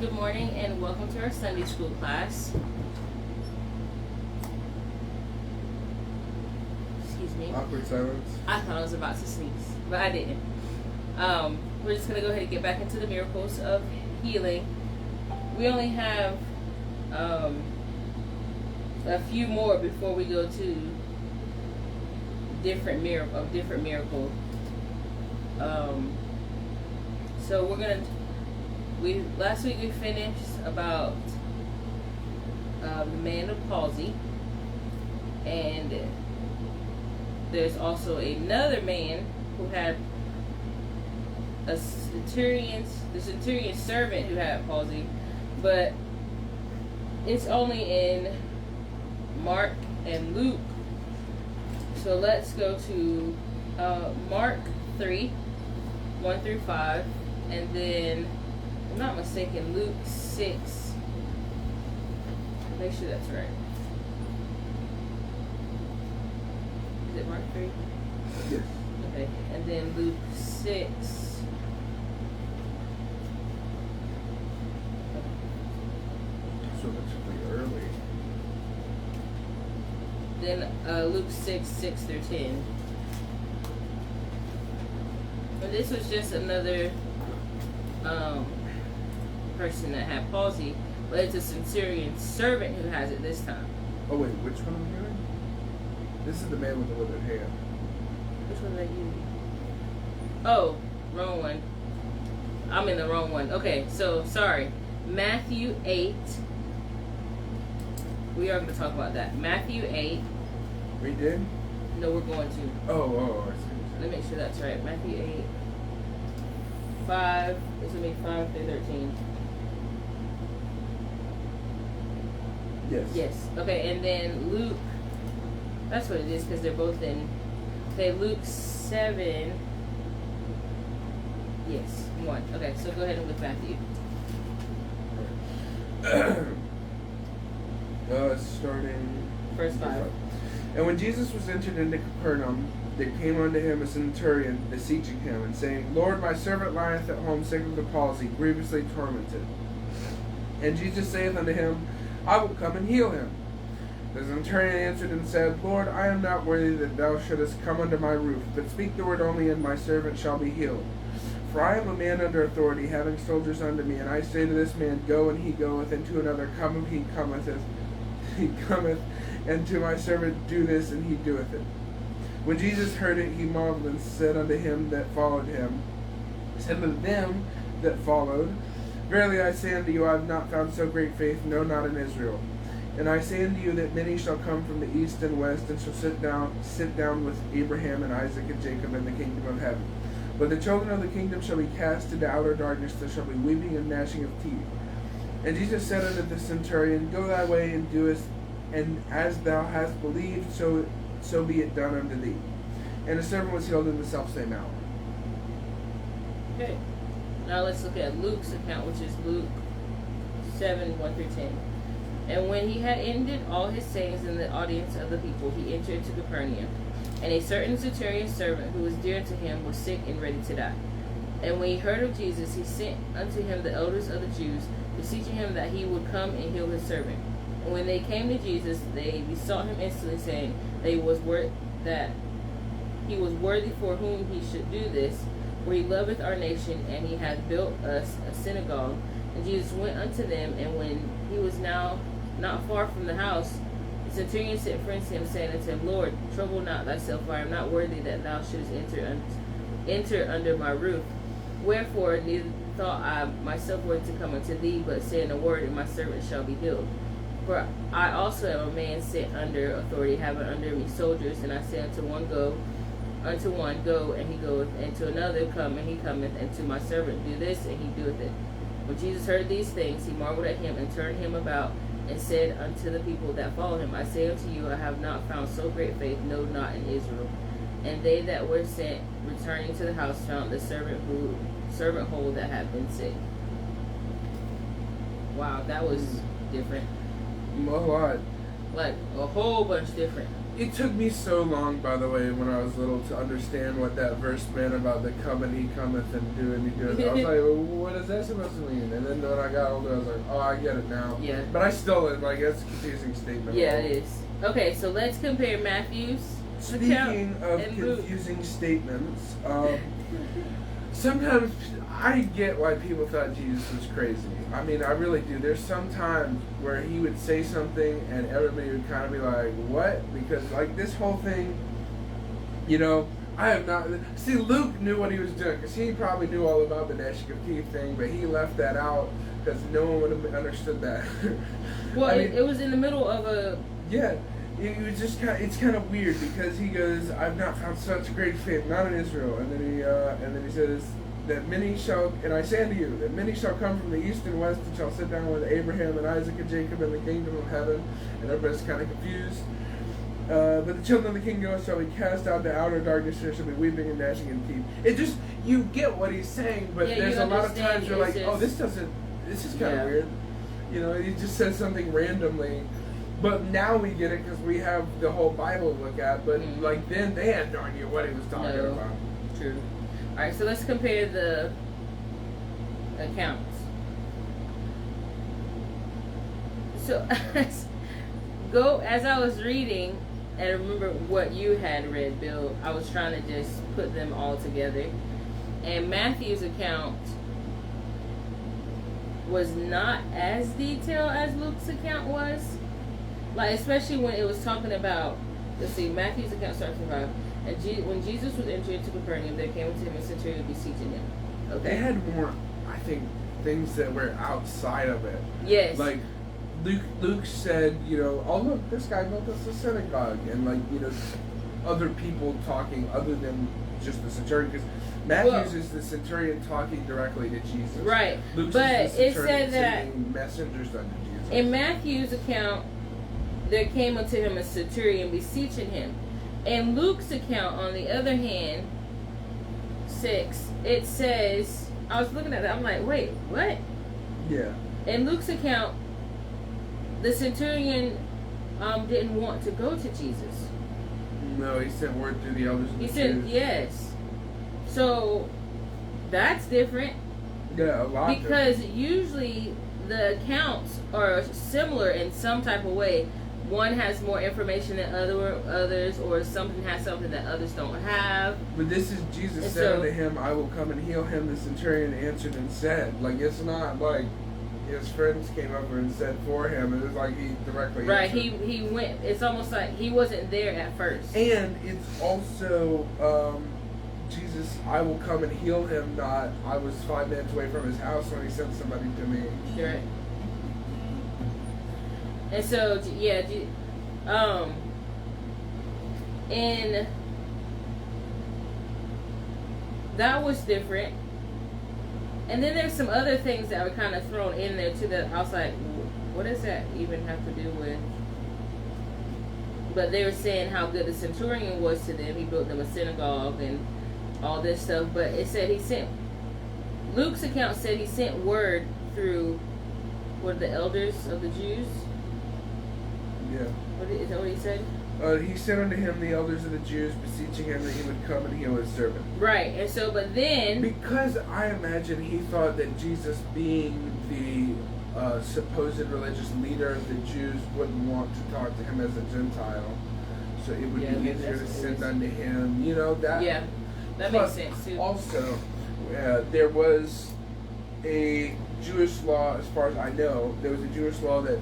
Good morning and welcome to our Sunday school class. Excuse me. Awkward silence. I thought I was about to sneeze, but I didn't. We're just going to go ahead and get back into the miracles of healing. We only have a few more before we go to different miracle. So we're going to last week we finished about the man of palsy, and there's also another man who had the centurion's servant who had palsy, but it's only in Mark and Luke. So let's go to Mark 3:1-5, and then, if I'm not mistaken, Luke 6. Make sure that's right. Is it Mark 3? Yes. Okay, and then Luke 6. So that's pretty early. Then Luke 6:6-10. And this was just another person that had palsy, but it's a centurion's servant who has it this time. Oh wait, which one am I hearing? This is the man with the withered hand. Which one did I use? Oh, wrong one. I'm in the wrong one. Okay, so sorry. Matthew 8. We are going to talk about that. Matthew 8. We did? No, we're going to. Oh, I see. Let me make sure that's right. Matthew 8. 5. It's going to be 5-13. Yes. Yes. Okay, and then Luke. That's what it is because they're both in. Okay, Luke 7. Yes, 1. Okay, so go ahead and look Matthew. Starting Verse 5. And when Jesus was entered into Capernaum, there came unto him a centurion, beseeching him, and saying, Lord, my servant lieth at home sick of the palsy, grievously tormented. And Jesus saith unto him, I will come and heal him. The centurion answered and said, Lord, I am not worthy that thou shouldest come under my roof, but speak the word only, and my servant shall be healed. For I am a man under authority, having soldiers under me, and I say to this man, Go, and he goeth, and to another, Come, and he cometh, and to my servant, Do this, and he doeth it. When Jesus heard it, he marveled, and said unto them that followed, Verily I say unto you, I have not found so great faith, no, not in Israel. And I say unto you that many shall come from the east and west, and shall sit down with Abraham and Isaac and Jacob in the kingdom of heaven. But the children of the kingdom shall be cast into outer darkness, there shall be weeping and gnashing of teeth. And Jesus said unto the centurion, Go thy way, and do as thou hast believed, so be it done unto thee. And the servant was healed in the selfsame hour. Okay. Now let's look at Luke's account, which is Luke 7:1-10. And when he had ended all his sayings in the audience of the people, he entered into Capernaum. And a certain centurion's servant, who was dear to him, was sick and ready to die. And when he heard of Jesus, he sent unto him the elders of the Jews, beseeching him that he would come and heal his servant. And when they came to Jesus, they besought him instantly, saying that he was worthy for whom he should do this, for he loveth our nation, and he hath built us a synagogue. And Jesus went unto them, and when he was now not far from the house, the centurion sent friends to him, saying unto him, Lord, trouble not thyself, for I am not worthy that thou shouldest enter under my roof. Wherefore neither thought I myself worthy to come unto thee, but saying a word, and my servant shall be healed. For I also am a man sent under authority, having under me soldiers, and I say unto one, Go, and he goeth, and to another, Come, and he cometh, and to my servant, Do this, and he doeth it. When Jesus heard these things, he marveled at him, and turned him about, and said unto the people that followed him, I say unto you, I have not found so great faith, no, not in Israel. And they that were sent, returning to the house, found the servant whole that had been sick. Wow, that was different. A lot. Like a whole bunch different. It took me so long, by the way, when I was little to understand what that verse meant about the cometh, he cometh, and doing, he doeth. I was like, well, what is that supposed to mean? And then when I got older, I was like, oh, I get it now. Yeah. But I still, like, that's a confusing statement. Yeah, it is. Okay, so let's compare Matthew's Speaking account of and Luke. confusing statements, sometimes I get why people thought Jesus was crazy. I mean, I really do. There's some times where he would say something and everybody would kind of be like, what? Because, like, this whole thing, you know, I have not... See, Luke knew what he was doing because he probably knew all about the gnashing of teeth thing, but he left that out because no one would have understood that. Well, I mean, it was in the middle of a... Yeah. It was just it's kind of weird because he goes, I've not found such great faith, not in Israel. And then he says that many shall, and I say unto you, that many shall come from the east and west and shall sit down with Abraham and Isaac and Jacob in the kingdom of heaven. And everybody's kind of confused. But the children of the kingdom shall be cast out to outer darkness, there shall be weeping and gnashing of teeth. It just, you get what he's saying, but there's a lot of times you're like, oh, this is kind of weird. You know, he just says something randomly. But now we get it because we have the whole Bible to look at. But like then, they had no idea what he was talking about. True. All right, so let's compare the accounts. So as I was reading, and remember what you had read, Bill, I was trying to just put them all together. And Matthew's account was not as detailed as Luke's account was. Like, especially when it was talking about, let's see, Matthew's account starts with 5. And when Jesus was entering into Capernaum, there came to him a centurion beseeching him. Okay. They had more, I think, things that were outside of it. Yes. Like, Luke said, you know, oh look, this guy built us a synagogue. And like, you know, other people talking other than just the centurion. Because Matthew's is the centurion talking directly to Jesus. Right. Luke's but is the it said that sending messengers unto Jesus. In Matthew's account, there came unto him a centurion beseeching him. In Luke's account, on the other hand, 6, it says, I was looking at it, I'm like, wait, what? Yeah. In Luke's account, the centurion didn't want to go to Jesus. No, he sent word through the elders. He said, yes. So, that's different. Yeah, a lot. Because usually the accounts are similar in some type of way. One has more information than others, or something has something that others don't have. But this is Jesus and said unto him, I will come and heal him. The centurion answered and said, like, it's not like his friends came over and said for him. It was like he directly answered. He went. It's almost like he wasn't there at first. And it's also Jesus, I will come and heal him, not I was 5 minutes away from his house when he sent somebody to me. Right. And so, yeah, and that was different. And then there's some other things that were kind of thrown in there too that I was like, what does that even have to do with? But they were saying how good the centurion was to them. He built them a synagogue and all this stuff. But it said Luke's account said he sent word through, the elders of the Jews? Yeah. Is that what he said? He sent unto him the elders of the Jews, beseeching him that he would come and heal his servant. Right, and so, but then... Because I imagine he thought that Jesus, being the supposed religious leader of the Jews, wouldn't want to talk to him as a Gentile. So it would be easier to send unto him, you know, that... Yeah, that makes sense, too. Also, there was a Jewish law, as far as I know, there was a Jewish law that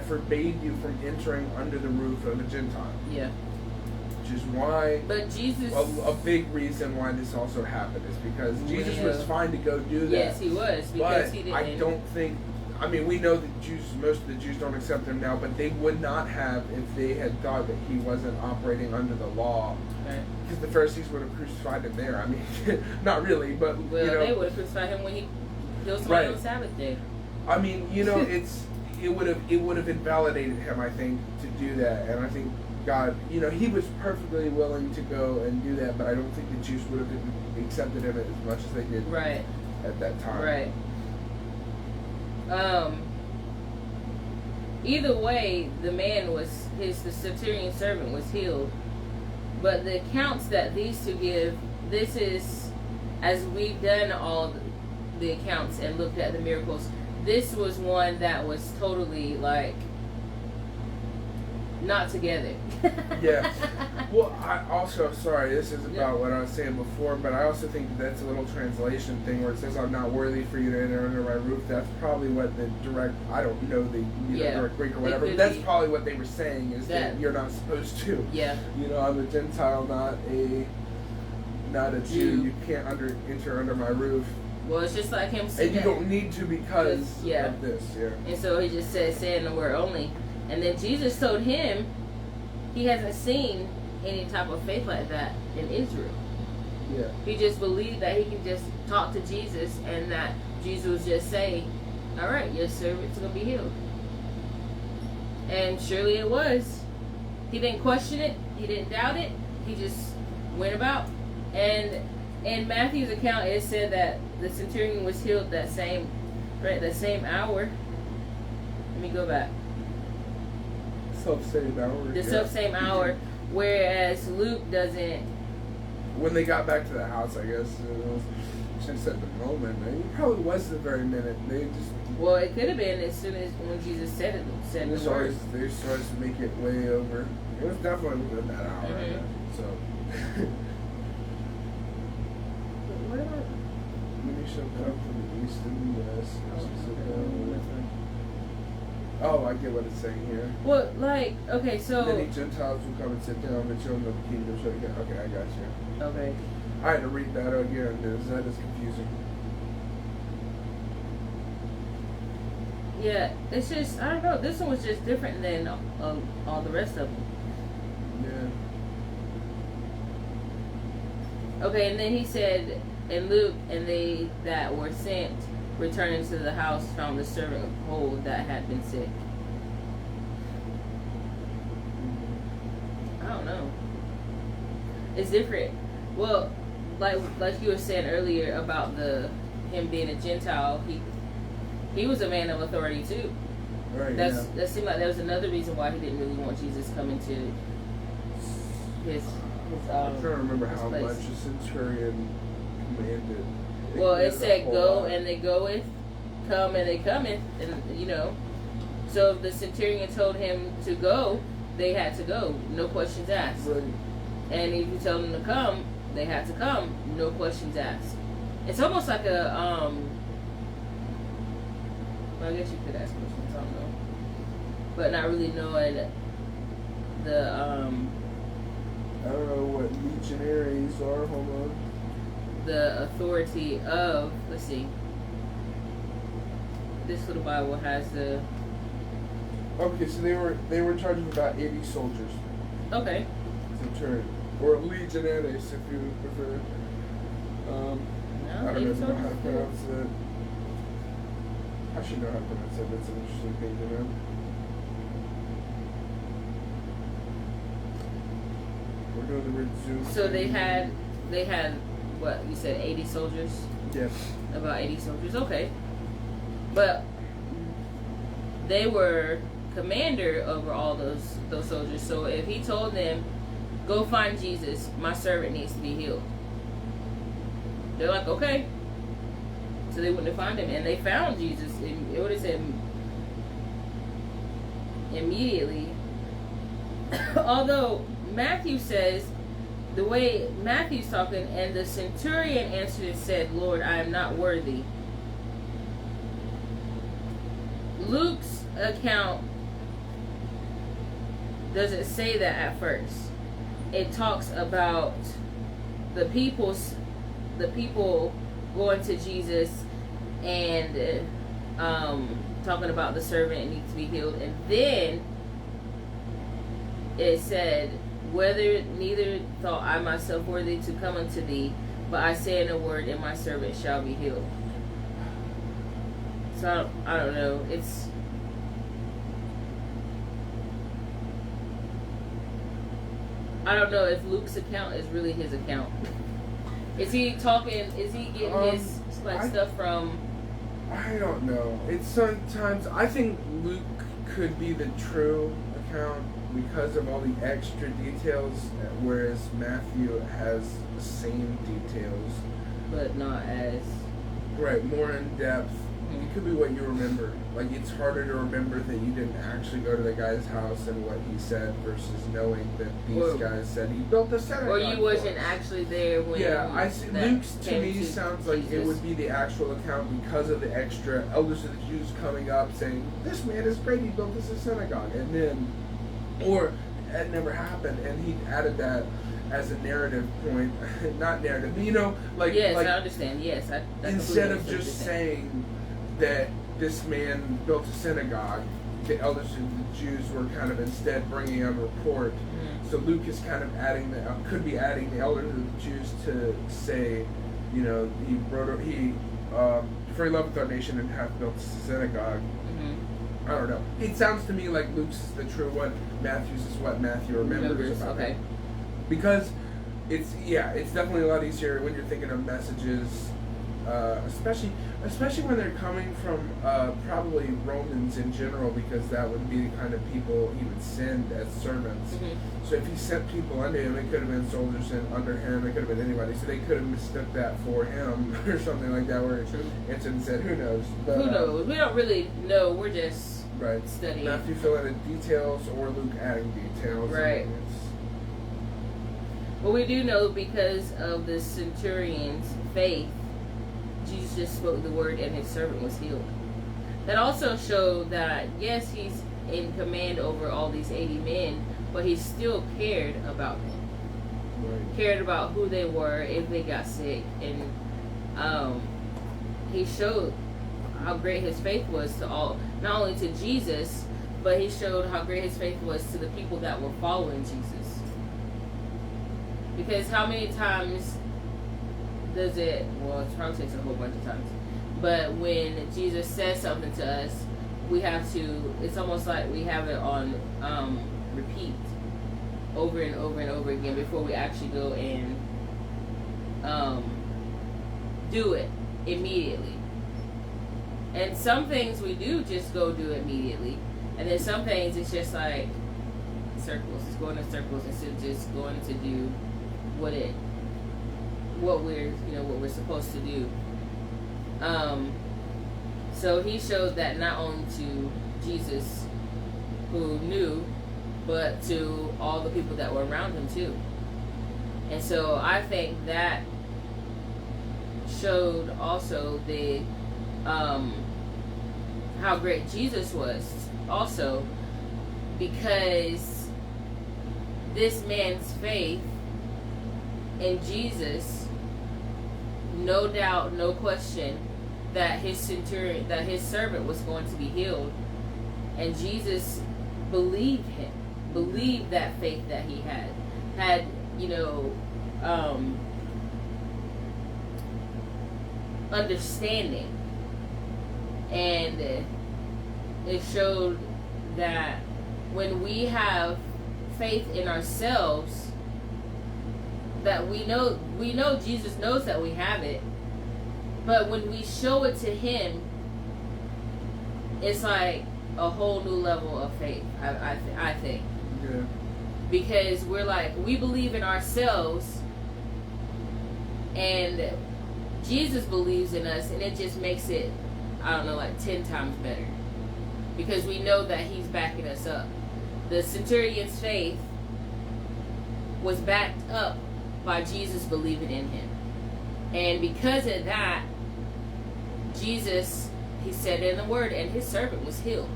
forbade you from entering under the roof of a Gentile. Yeah. Which is why... But Jesus... A big reason why this also happened is because Jesus was fine to go do that. Yes, he was. Because he didn't... I don't think... I mean, we know that most of the Jews don't accept him now, but they would not have if they had thought that he wasn't operating under the law. Right. Because the Pharisees would have crucified him there. I mean, not really, but, well, you know... they would have crucified him when he killed somebody on the Sabbath day. I mean, you know, it would have invalidated him, I think, to do that. And I think God, you know, he was perfectly willing to go and do that, but I don't think the Jews would have accepted him as much as they did at that time. Right. either way, the centurion servant was healed. But the accounts that these two give, this is, as we've done all the accounts and looked at the miracles, this was one that was totally like not together. Yeah. Well, I also, sorry, this is about Yeah. what I was saying before, but I also think that's a little translation thing where it says, I'm not worthy for you to enter under my roof. That's probably what the direct, I don't know the direct Greek or whatever, but that's probably what they were saying, is that you're not supposed to. Yeah. You know, I'm a Gentile, not a Jew. You can't enter under my roof. Well, it's just like him saying, and you don't need to because of this. Yeah. And so he just said, saying the word only. And then Jesus told him he hasn't seen any type of faith like that in Israel. Yeah. He just believed that he can just talk to Jesus and that Jesus would just say, all right, your servant's going to be healed. And surely it was. He didn't question it. He didn't doubt it. He just went about. And in Matthew's account, it said that the centurion was healed that same hour. Let me go back. Self-same hour. The self-same hour, whereas Luke doesn't. When they got back to the house, I guess it was just at the moment. It probably was the very minute. They just. Well, it could have been as soon as when Jesus said the word. They started to make it way over. It was definitely within that hour. Mm-hmm. So. Many shall come from the east and the west. Oh, I get what it's saying here. Well, like, okay, so. Many Gentiles will come and sit down, the children of the kingdom shall get. Okay, I got you. Okay. I had to read that again, because that is confusing. Yeah, it's just, I don't know, this one was just different than all the rest of them. Yeah. Okay, and then he said in Luke, and they that were sent, returning to the house, found the servant whole that had been sick. I don't know. It's different. Well, like you were saying earlier about him being a Gentile, he was a man of authority too. Right. That seemed like that was another reason why he didn't really want Jesus coming to his I'm trying to remember how place. much a centurion commanded. Well, it said go and they goeth, come and they cometh, and you know. So if the centurion told him to go, they had to go, no questions asked. Right. And if you tell them to come, they had to come, no questions asked. It's almost like a well, I guess you could ask questions, I don't know, but not really knowing the I don't know what legionaries are. Hold on. the authority of, let's see, this little Bible has the. Okay, so they were in charge of about 80 soldiers. Okay. Centurion, or legionaries if you prefer. I don't even know how to pronounce it. I should know how to pronounce it. That's an interesting thing to know. We're doing the resume. So they had what you said, 80 soldiers? Yes. About 80 soldiers, okay. But they were commander over all those soldiers. So if he told them, go find Jesus, my servant needs to be healed, they're like, okay. So they went to find him, and they found Jesus. It would have said immediately. Although Matthew says, the way Matthew's talking, and the centurion answered and said, Lord, I am not worthy. Luke's account doesn't say that at first. It talks about the people going to Jesus and talking about the servant needs to be healed, and then it said, whether neither thought I myself worthy to come unto thee, but I say in a word, and my servant shall be healed. So I don't know. I don't know if Luke's account is really his account. Is he talking? Is he getting his stuff from? I don't know. It's sometimes I think Luke could be the true account because of all the extra details, whereas Matthew has the same details, but not as right, more in depth. It could be what you remember. Like, it's harder to remember that you didn't actually go to the guy's house and what he said versus knowing that these guys said he built the synagogue. Or you wasn't actually there when. Yeah, I see. Luke's to me sounds like it would be the actual account because of the extra elders of the Jews coming up saying, "This man is great. He built us a synagogue," and then, or it never happened, and he added that as a narrative point, not narrative, but Yes, like, I understand. Yes, instead of just saying that this man built a synagogue, the elders of the Jews were kind of instead bringing on a report. Mm-hmm. So Luke is kind of could be adding the elders of the Jews to say, for he loveth our nation and hath built a synagogue. Mm-hmm. I don't know. It sounds to me like Luke's is the true one. Matthew's is what Matthew remembers about it. Because it's definitely a lot easier when you're thinking of messages, especially when they're coming from probably Romans in general, because that would be the kind of people he would send as servants. Mm-hmm. So if he sent people under him, it could have been soldiers under him, it could have been anybody. So they could have mistook that for him or something like that, where it answered and said, "Who knows?" But, who knows? We don't really know. We're just studying. Matthew filling in details or Luke adding details. Right. But we do know because of the centurion's faith, Jesus just spoke the word and his servant was healed. That also showed that, yes, he's in command over all these 80 men, but he still cared about them. Right. Cared about who they were, if they got sick. And he showed how great his faith was to all, not only to Jesus, but he showed how great his faith was to the people that were following Jesus. Because how many times does it, well, it probably takes a whole bunch of times, but when Jesus says something to us, we have to, it's almost like we have it on repeat over and over and over again before we actually go and do it immediately. And some things we do just go do immediately, and then some things it's just like circles, it's going in circles instead of just going to do what we're supposed to do. So he showed that not only to Jesus, who knew, but to all the people that were around him too. And so I think that showed also the how great Jesus was also, because this man's faith in Jesus, no doubt, no question, that his centurion, that his servant was going to be healed, and Jesus believed him, believed that faith that he had understanding, and it showed that when we have faith in ourselves, that we know Jesus knows that we have it, but when we show it to him, it's like a whole new level of faith. I think. Yeah. Because we're like, we believe in ourselves, and Jesus believes in us, and it just makes it, I don't know, like 10 times better, because we know that he's backing us up. The centurion's faith was backed up by Jesus believing in him. And because of that, Jesus, he said in the word, and his servant was healed.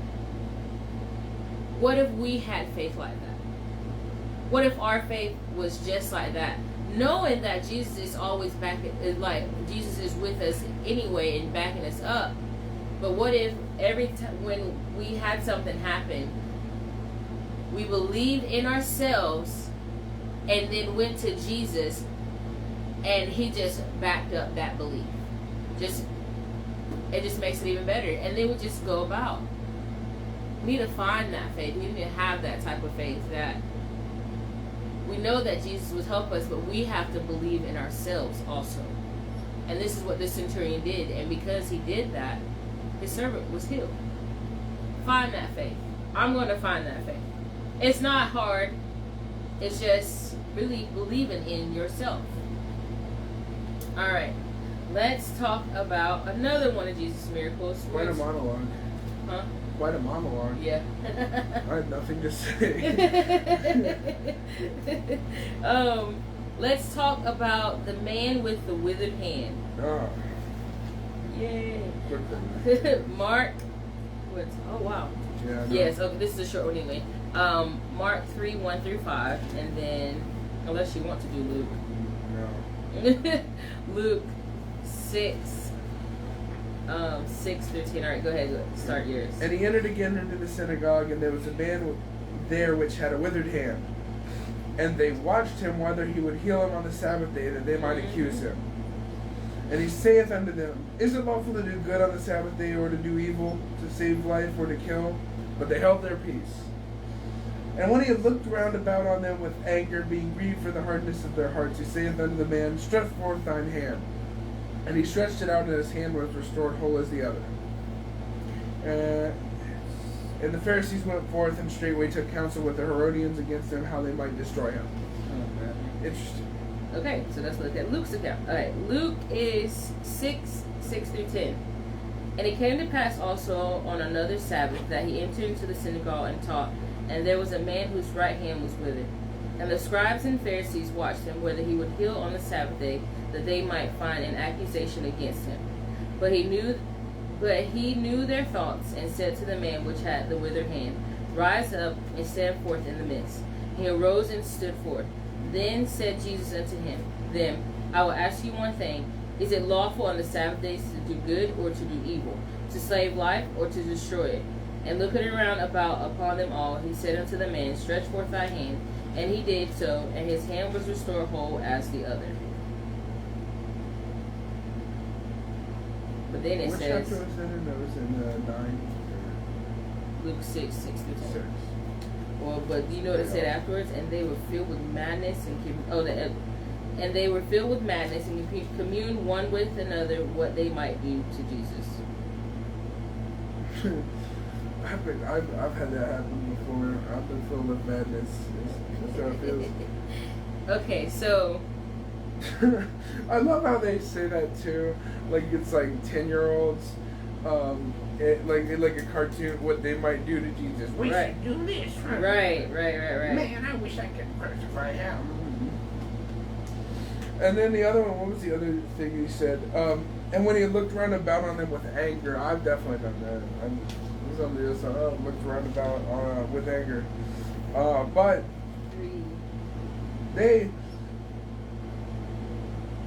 What if we had faith like that? What if our faith was just like that? Knowing that Jesus is always Jesus is with us anyway and backing us up. But what if every time when we had something happen, we believed in ourselves and then went to Jesus and he just backed up that belief? It just makes it even better. And then we just go about. We need to find that faith. We need to have that type of faith that we know that Jesus would help us, but we have to believe in ourselves also. And this is what this centurion did. And because he did that, his servant was healed. Find that faith. I'm going to find that faith. It's not hard. It's just really believing in yourself. All right. Let's talk about another one of Jesus' miracles. Quite a monologue. Huh? Quite a monologue. Yeah. I have nothing to say. Let's talk about the man with the withered hand. Oh. Yay. Good Mark. Oh, wow. Yeah. Yes, okay, this is a short one anyway. Mark 3:1-5, and then, unless you want to do Luke. No. Luke 6:6-10. All right, go ahead. Start yours. And he entered again into the synagogue, and there was a man there which had a withered hand. And they watched him whether he would heal him on the Sabbath day, that they might accuse him. And he saith unto them, Is it lawful to do good on the Sabbath day, or to do evil, to save life, or to kill? But they held their peace. And when he had looked round about on them with anger, being grieved for the hardness of their hearts, he saith unto the man, Stretch forth thine hand. And he stretched it out, and his hand was restored whole as the other. And the Pharisees went forth and straightway took counsel with the Herodians against him, how they might destroy him. Interesting. Okay, so let's look at Luke's account. All right, Luke is 6:6-10. And it came to pass also on another Sabbath that he entered into the synagogue and taught, and there was a man whose right hand was withered. And the scribes and Pharisees watched him whether he would heal on the Sabbath day, that they might find an accusation against him. But he knew their thoughts, and said to the man which had the withered hand, Rise up and stand forth in the midst. He arose and stood forth. Then said Jesus unto them, I will ask you one thing. Is it lawful on the Sabbath days to do good or to do evil, to save life or to destroy it? And looking around about upon them all, he said unto the man, Stretch forth thy hand. And he did so, and his hand was restored whole as the other. But then it Which says, chapter was that in? That was in 9. Luke 6:6-10. 6. Well, but you know what it said afterwards? And they were filled with madness and and they were filled with madness and communed one with another what they might do to Jesus. I've had that happen before. I've been filled with madness. That's how it feels. Okay, so I love how they say that too. Like it's like 10-year-olds, like a cartoon. What they might do to Jesus. We should do this. Right. Man, I wish I could crucify him. And then the other one. What was the other thing he said? And when he looked round about on them with anger, I've definitely done that. Somebody else looked around about with anger, but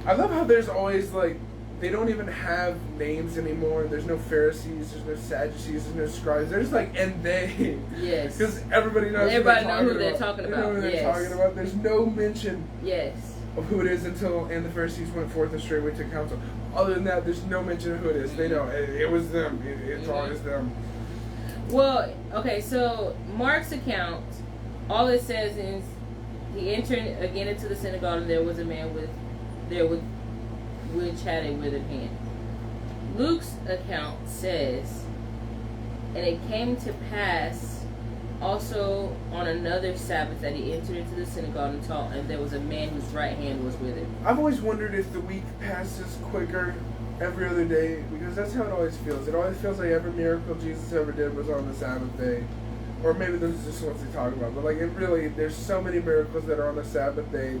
I love how there's always like they don't even have names anymore. There's no Pharisees, there's no Sadducees, there's no scribes. There's like and they. Yes. Because everybody knows. Everybody knows who they're talking about. They know who they're talking about. There's no mention. Yes. Of who it is and the Pharisees went forth and straightway took counsel. Other than that, there's no mention of who it is. They know it was them. It's always them. Well, okay, so Mark's account, all it says is he entered again into the synagogue, and there was a man which had a withered hand. Luke's account says, and it came to pass also on another Sabbath that he entered into the synagogue and taught, and there was a man whose right hand was withered. I've always wondered if the week passes quicker every other day, because that's how it always feels. It always feels like every miracle Jesus ever did was on the Sabbath day. Or maybe those are just ones they talk about. But like it really, there's so many miracles that are on the Sabbath day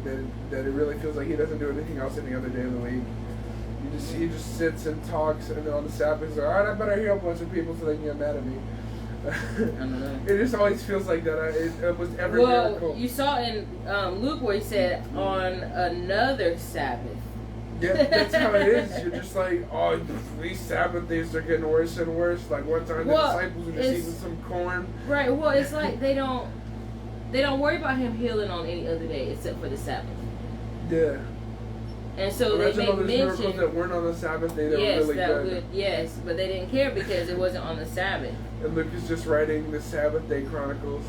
that it really feels like he doesn't do anything else any other day of the week. He just sits and talks, and then on the Sabbath he's like, alright, I better heal a bunch of people so they can get mad at me. I don't know. It just always feels like that. It was every miracle. Well, you saw in Luke where he said on another Sabbath. Yeah, that's how it is. You're just like, oh, these Sabbath days are getting worse and worse. Like one time the disciples were just eating some corn. Right. Well, it's like they don't worry about him healing on any other day except for the Sabbath. Yeah. And so imagine they make all those mention miracles that weren't on the Sabbath day that were really good. Yes, but they didn't care because it wasn't on the Sabbath. And Luke is just writing the Sabbath day chronicles.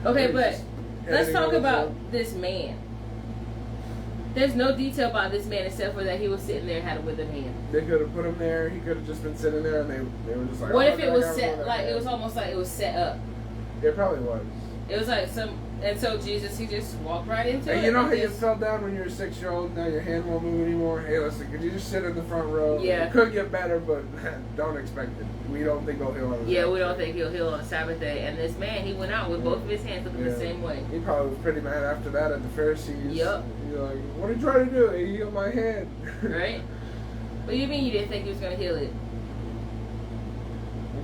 Okay, but let's talk about this man. There's no detail about this man except for that he was sitting there and had a withered hand. They could have put him there. He could have just been sitting there, and they were just like. What if it was set like it was almost like it was set up? It probably was. It was like and so Jesus, he just walked right into it. Hey, you know how you just fell down when you were 6-year-old? Now your hand won't move anymore. Hey, listen, could you just sit in the front row? Yeah. It could get better, but don't expect it. We don't think he'll heal on the Sabbath we don't day. think he'll heal on the Sabbath day. And this man, he went out with both of his hands looking the same way. He probably was pretty mad after that at the Pharisees. Yep. You're like, what are you trying to do? He healed my hand. Right? What do you mean you didn't think he was going to heal it?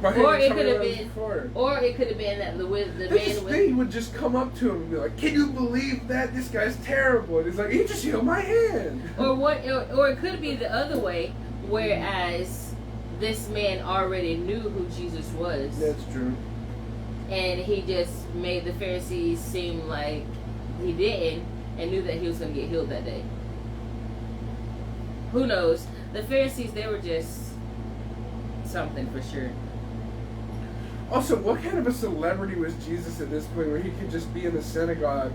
Or it could have been that the man They would just come up to him and be like, "Can you believe that? This guy's terrible." And he's like, "He just healed my hand." Or it could be the other way, whereas this man already knew who Jesus was. That's true. And he just made the Pharisees seem like he didn't, and knew that he was going to get healed that day. Who knows? The Pharisees, they were just something for sure. Also, what kind of a celebrity was Jesus at this point where he could just be in the synagogue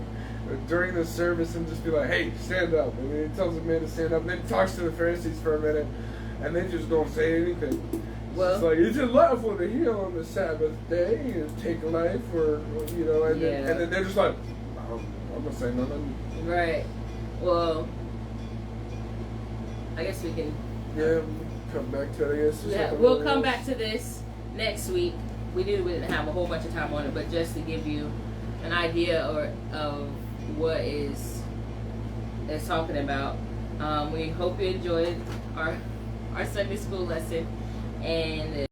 during the service and just be like, "Hey, stand up." And then he tells the man to stand up, and then he talks to the Pharisees for a minute, and they just don't say anything. Well, it's like, "Is it lawful to heal on the Sabbath day and take life?" Or, you know, and then they're just like, "I'm going to say nothing." Right. Well, I guess we can... Yeah, come back to it, I guess. Yeah, we'll come back to this next week. We didn't have a whole bunch of time on it, but just to give you an idea of what is talking about. We hope you enjoyed our Sunday school lesson, and